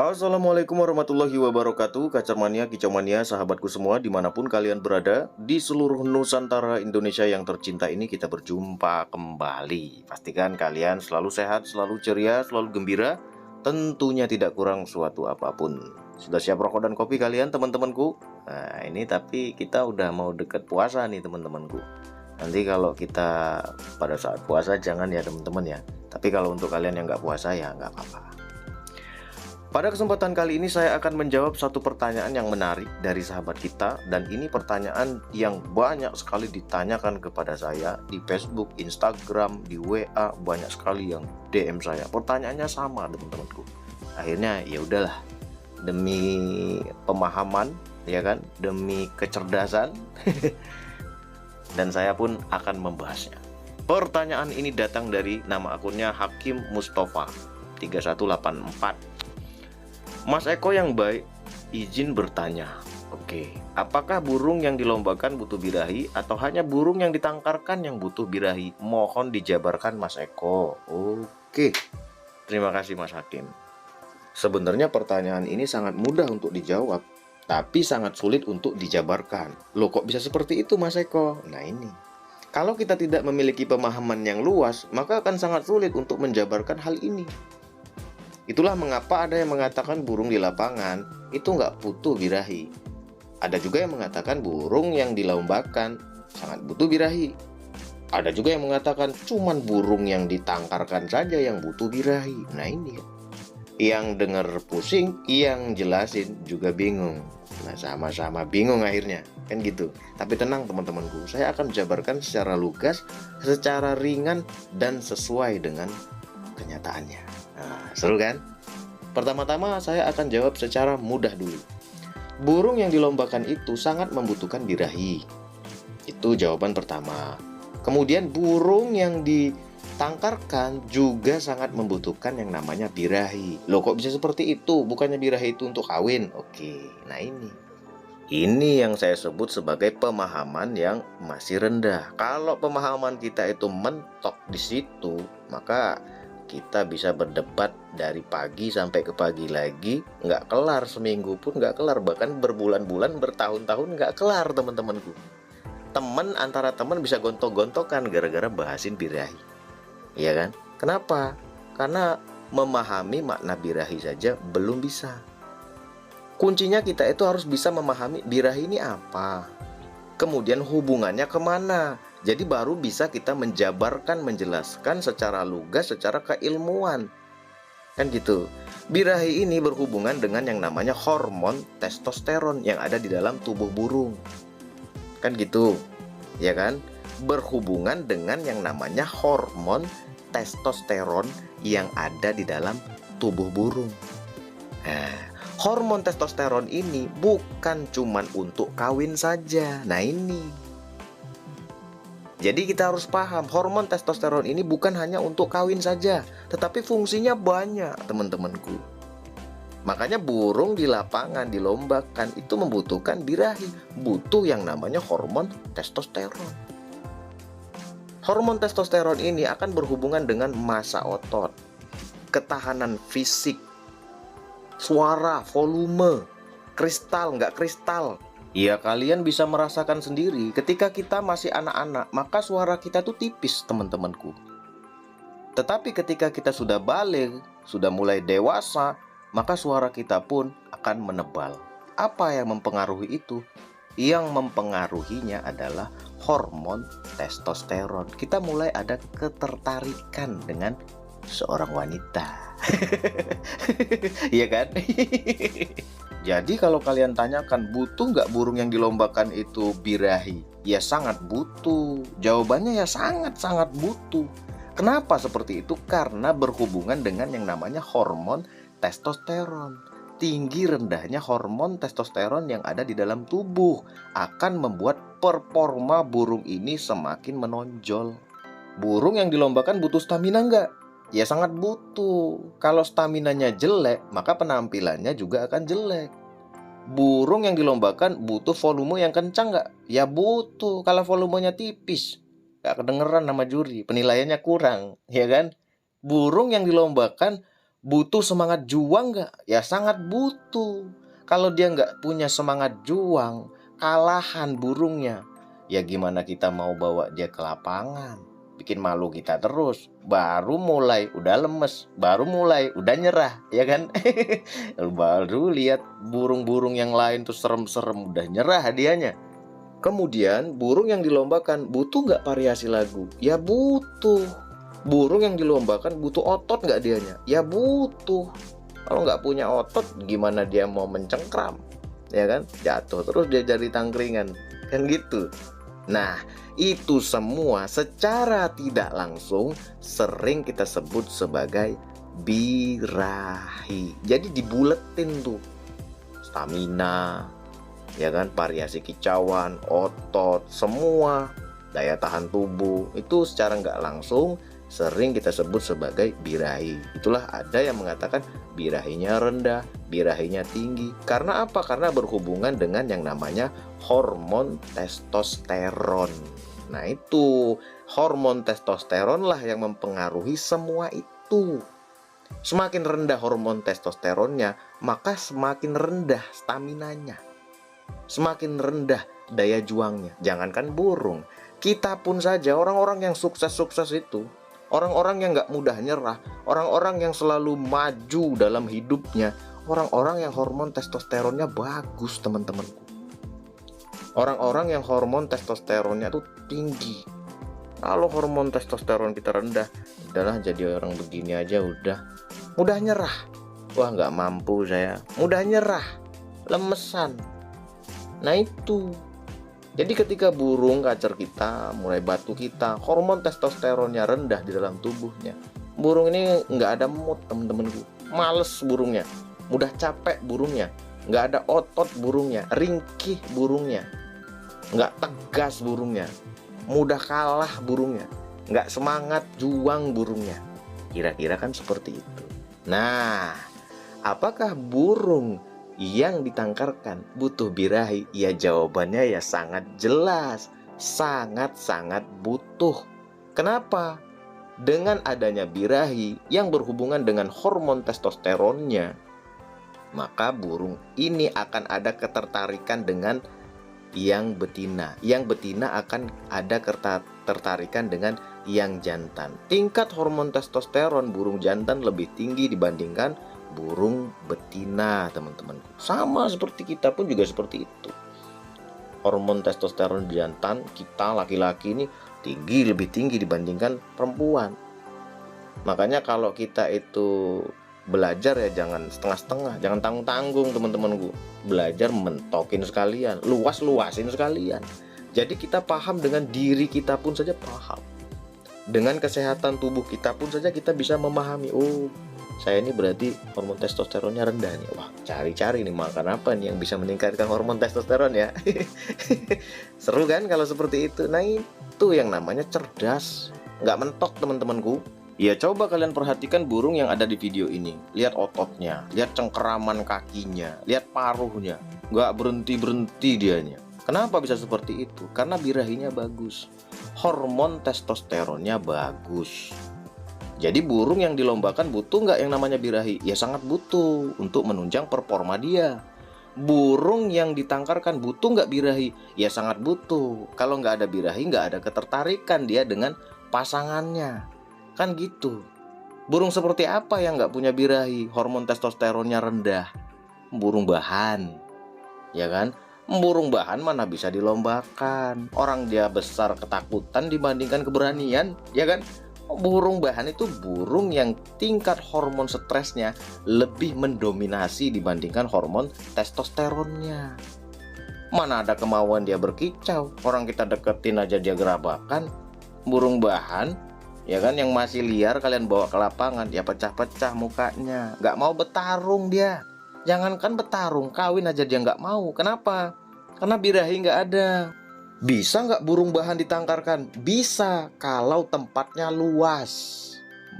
Assalamualaikum warahmatullahi wabarakatuh, Kacarmania, Kicauania, sahabatku semua dimanapun kalian berada di seluruh Nusantara Indonesia yang tercinta ini, kita berjumpa kembali. Pastikan kalian selalu sehat, selalu ceria, selalu gembira, tentunya tidak kurang suatu apapun. Sudah siap rokok dan kopi kalian teman-temanku? Nah ini tapi kita udah mau deket puasa nih teman-temanku. Nanti kalau kita pada saat puasa jangan ya teman-teman ya. Tapi kalau untuk kalian yang nggak puasa ya nggak apa-apa. Pada kesempatan kali ini saya akan menjawab satu pertanyaan yang menarik dari sahabat kita. Dan ini pertanyaan yang banyak sekali ditanyakan kepada saya di Facebook, Instagram, di WA. Banyak sekali yang DM saya. Pertanyaannya sama teman-temanku. Akhirnya ya udahlah, demi pemahaman ya kan, demi kecerdasan dan saya pun akan membahasnya. Pertanyaan ini datang dari nama akunnya Hakim Mustafa 3184. Mas Eko yang baik, izin bertanya. Oke, apakah burung yang dilombakan butuh birahi atau hanya burung yang ditangkarkan yang butuh birahi? Mohon dijabarkan Mas Eko. Oke, terima kasih Mas Hakim. Sebenarnya pertanyaan ini sangat mudah untuk dijawab, tapi sangat sulit untuk dijabarkan. Loh kok bisa seperti itu Mas Eko? Nah ini, kalau kita tidak memiliki pemahaman yang luas, maka akan sangat sulit untuk menjabarkan hal ini. Itulah mengapa ada yang mengatakan burung di lapangan itu nggak butuh birahi. Ada juga yang mengatakan burung yang dilombakan sangat butuh birahi. Ada juga yang mengatakan cuman burung yang ditangkarkan saja yang butuh birahi. Nah ini yang dengar pusing, yang jelasin juga bingung. Nah sama-sama bingung akhirnya, kan gitu. Tapi tenang teman-temanku, saya akan jabarkan secara lugas, secara ringan dan sesuai dengan kenyataannya. Nah, seru kan? Pertama-tama saya akan jawab secara mudah dulu. Burung yang dilombakan itu sangat membutuhkan birahi. Itu jawaban pertama. Kemudian burung yang ditangkarkan juga sangat membutuhkan yang namanya birahi. Loh kok bisa seperti itu? Bukannya birahi itu untuk kawin? Oke, nah ini. Ini yang saya sebut sebagai pemahaman yang masih rendah. Kalau pemahaman kita itu mentok di situ, maka kita bisa berdebat dari pagi sampai ke pagi lagi, nggak kelar, seminggu pun nggak kelar, bahkan berbulan-bulan, bertahun-tahun nggak kelar teman-temanku. Teman antara teman bisa gontok-gontokan gara-gara bahasin birahi, iya kan? Kenapa? Karena memahami makna birahi saja belum bisa. Kuncinya kita itu harus bisa memahami birahi ini apa, kemudian hubungannya kemana. Jadi baru bisa kita menjabarkan, menjelaskan secara lugas, secara keilmuan. Kan gitu. Birahi ini berhubungan dengan yang namanya hormon testosteron yang ada di dalam tubuh burung. Kan gitu. Ya kan? Berhubungan dengan yang namanya hormon testosteron yang ada di dalam tubuh burung. Nah, hormon testosteron ini bukan cuman untuk kawin saja. Nah ini. Jadi kita harus paham, hormon testosteron ini bukan hanya untuk kawin saja, tetapi fungsinya banyak teman-temanku. Makanya burung di lapangan dilombakan itu membutuhkan birahi, butuh yang namanya hormon testosteron. Hormon testosteron ini akan berhubungan dengan massa otot, ketahanan fisik, suara, volume, kristal nggak kristal. Ya kalian bisa merasakan sendiri ketika kita masih anak-anak, maka suara kita tuh tipis teman-temanku. Tetapi ketika kita sudah balik, sudah mulai dewasa, maka suara kita pun akan menebal. Apa yang mempengaruhi itu? Yang mempengaruhinya adalah hormon testosteron. Kita mulai ada ketertarikan dengan seorang wanita. Iya kan? Jadi kalau kalian tanyakan butuh nggak burung yang dilombakan itu birahi? Ya sangat butuh. Jawabannya ya sangat-sangat butuh. Kenapa seperti itu? Karena berhubungan dengan yang namanya hormon testosteron. Tinggi rendahnya hormon testosteron yang ada di dalam tubuh akan membuat performa burung ini semakin menonjol. Burung yang dilombakan butuh stamina nggak? Ya sangat butuh. Kalau staminanya jelek, maka penampilannya juga akan jelek. Burung yang dilombakan butuh volume yang kencang nggak? Ya butuh. Kalau volumenya tipis, nggak kedengeran sama juri, penilaiannya kurang, ya kan? Burung yang dilombakan Butuh semangat juang nggak? Ya sangat butuh. Kalau dia nggak punya semangat juang, kalahan burungnya, ya gimana kita mau bawa dia ke lapangan? Bikin malu kita terus. Baru mulai udah lemes, baru mulai udah nyerah, ya kan? Baru lihat burung-burung yang lain tuh serem-serem, udah nyerah hadiahnya. Kemudian burung yang dilombakan butuh nggak variasi lagu? Ya butuh. Burung yang dilombakan butuh otot nggak dianya? Ya butuh. Kalau nggak punya otot gimana dia mau mencengkram? Ya kan? Jatuh terus dia jadi tangkringan. Kan gitu. Nah, itu semua secara tidak langsung sering kita sebut sebagai birahi. Jadi dibuletin tuh stamina, ya kan, variasi kicauan, otot, semua daya tahan tubuh itu secara nggak langsung sering kita sebut sebagai birahi. Itulah ada yang mengatakan birahinya rendah, birahinya tinggi. Karena apa? Karena berhubungan dengan yang namanya hormon testosteron. Nah itu hormon testosteron lah yang mempengaruhi semua itu. Semakin rendah hormon testosteronnya, maka semakin rendah staminanya, semakin rendah daya juangnya. Jangankan burung, kita pun saja, orang-orang yang sukses-sukses itu, orang-orang yang gak mudah nyerah, orang-orang yang selalu maju dalam hidupnya, orang-orang yang hormon testosteronnya bagus, teman-temanku. Orang-orang yang hormon testosteronnya tuh tinggi. Kalau hormon testosteron kita rendah, udahlah jadi orang begini aja udah mudah nyerah. Wah gak mampu saya, mudah nyerah, lemesan. Nah itu. Jadi ketika burung kacer kita, mulai batu kita, hormon testosteronnya rendah di dalam tubuhnya, burung ini nggak ada mood, temen-temenku. Males burungnya, mudah capek burungnya, nggak ada otot burungnya, ringkih burungnya, nggak tegas burungnya, mudah kalah burungnya, nggak semangat juang burungnya. Kira-kira kan seperti itu. Nah, apakah burung yang ditangkarkan butuh birahi? Ya jawabannya ya sangat jelas, sangat-sangat butuh. Kenapa? Dengan adanya birahi yang berhubungan dengan hormon testosteronnya, maka burung ini akan ada ketertarikan dengan yang betina. Yang betina akan ada ketertarikan dengan yang jantan. Tingkat hormon testosteron burung jantan lebih tinggi dibandingkan burung betina, teman-temanku. Sama seperti kita pun juga seperti itu. Hormon testosteron jantan kita laki-laki ini tinggi, lebih tinggi dibandingkan perempuan. Makanya kalau kita itu belajar ya jangan setengah-setengah, jangan tanggung-tanggung, teman-temanku. Belajar mentokin sekalian, luas-luasin sekalian. Jadi kita paham dengan diri kita pun saja paham. Dengan kesehatan tubuh kita pun saja kita bisa memahami, oh saya ini berarti hormon testosteronnya rendah nih. Wah, cari-cari nih makan apa nih yang bisa meningkatkan hormon testosteron ya. Seru kan kalau seperti itu. Nah itu yang namanya cerdas, nggak mentok, teman-temanku. Ya coba kalian perhatikan burung yang ada di video ini. Lihat ototnya, lihat cengkeraman kakinya, lihat paruhnya, nggak berhenti-berhenti dianya. Kenapa bisa seperti itu? Karena birahinya bagus, hormon testosteronnya bagus. Jadi burung yang dilombakan butuh nggak yang namanya birahi? Ya sangat butuh untuk menunjang performa dia. Burung yang ditangkarkan butuh nggak birahi? Ya sangat butuh. Kalau nggak ada birahi, nggak ada ketertarikan dia dengan pasangannya. Kan gitu. Burung seperti apa yang nggak punya birahi? Hormon testosteronnya rendah. Burung bahan, ya kan? Burung bahan mana bisa dilombakan? Orang dia besar ketakutan dibandingkan keberanian, ya kan? Burung bahan itu burung yang tingkat hormon stresnya lebih mendominasi dibandingkan hormon testosteronnya. Mana ada kemauan dia berkicau, orang kita deketin aja dia gerabakan. Burung bahan, ya kan, yang masih liar kalian bawa ke lapangan, ya pecah-pecah mukanya, nggak mau bertarung dia. Jangankan bertarung, kawin aja dia nggak mau. Kenapa? Karena birahi nggak ada. Bisa nggak burung bahan ditangkarkan? Bisa, kalau tempatnya luas,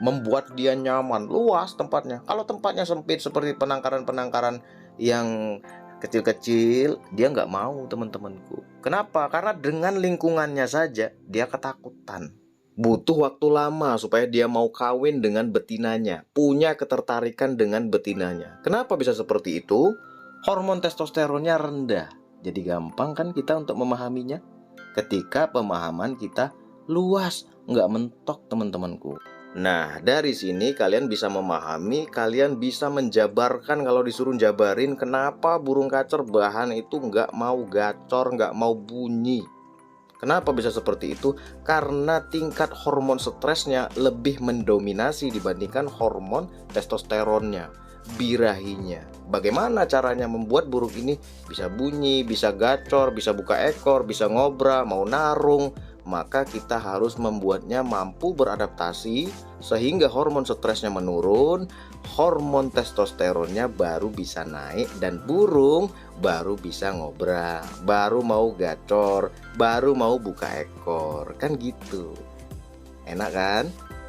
membuat dia nyaman, luas tempatnya. Kalau tempatnya sempit seperti penangkaran-penangkaran yang kecil-kecil, dia nggak mau, teman-temanku. Kenapa? Karena dengan lingkungannya saja dia ketakutan. Butuh waktu lama supaya dia mau kawin dengan betinanya, punya ketertarikan dengan betinanya. Kenapa bisa seperti itu? Hormon testosteronnya rendah. Jadi gampang kan kita untuk memahaminya? Ketika pemahaman kita luas, nggak mentok teman-temanku. Nah, dari sini kalian bisa memahami, kalian bisa menjabarkan kalau disuruh jabarin kenapa burung kacer bahan itu nggak mau gacor, nggak mau bunyi. Kenapa bisa seperti itu? Karena tingkat hormon stresnya lebih mendominasi dibandingkan hormon testosteronnya, birahinya. Bagaimana caranya membuat burung ini bisa bunyi, bisa gacor, bisa buka ekor, bisa ngobra, mau narung? Maka kita harus membuatnya mampu beradaptasi sehingga hormon stresnya menurun, hormon testosteronnya baru bisa naik dan burung baru bisa ngobrol, baru mau gacor, baru mau buka ekor. Kan gitu. Enak kan?